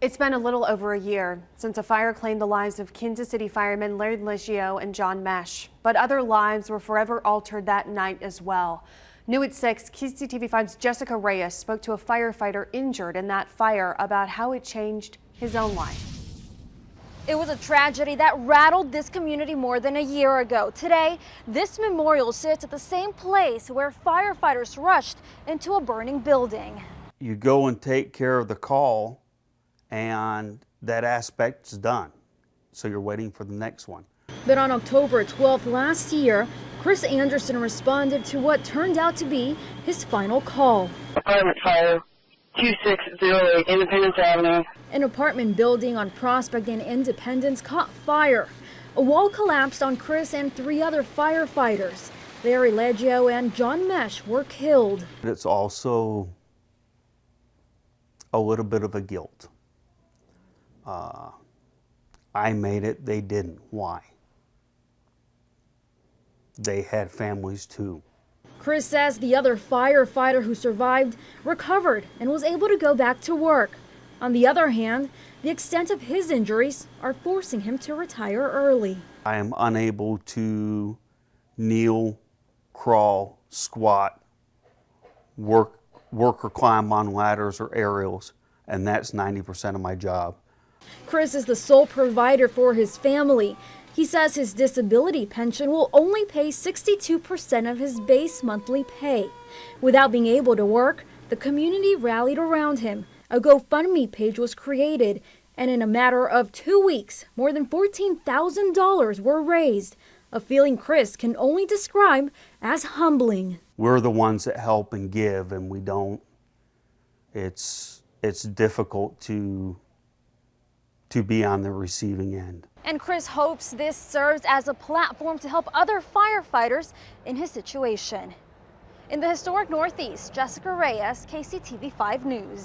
It's been a little over a year since a fire claimed the lives of Kansas City firemen Larry Leggio and John Mesh, but other lives were forever altered that night as well. New at 6, KCTV5's Jessica Reyes spoke to a firefighter injured in that fire about how it changed his own life. It was a tragedy that rattled this community more than a year ago. Today, this memorial sits at the same place where firefighters rushed into a burning building. You go and take care of the call, and that aspect's done. So you're waiting for the next one. But on October 12th last year, Chris Anderson responded to what turned out to be his final call. Apartment fire, 2608 Independence Avenue. An apartment building on Prospect and Independence caught fire. A wall collapsed on Chris and 3 other firefighters. Larry Leggio and John Mesh were killed. It's also a little bit of a guilt. I made it, they didn't. Why? They had families too. Chris says the other firefighter who survived recovered and was able to go back to work. On the other hand, the extent of his injuries are forcing him to retire early. I am unable to kneel, crawl, squat, work or climb on ladders or aerials, and that's 90% of my job. Chris is the sole provider for his family. He says his disability pension will only pay 62% of his base monthly pay. Without being able to work, the community rallied around him. A GoFundMe page was created, and in a matter of 2 weeks, more than $14,000 were raised, a feeling Chris can only describe as humbling. We're the ones that help and give, and we don't. It's difficult to be on the receiving end. And Chris hopes this serves as a platform to help other firefighters in his situation. In the historic Northeast, Jessica Reyes, KCTV5 News.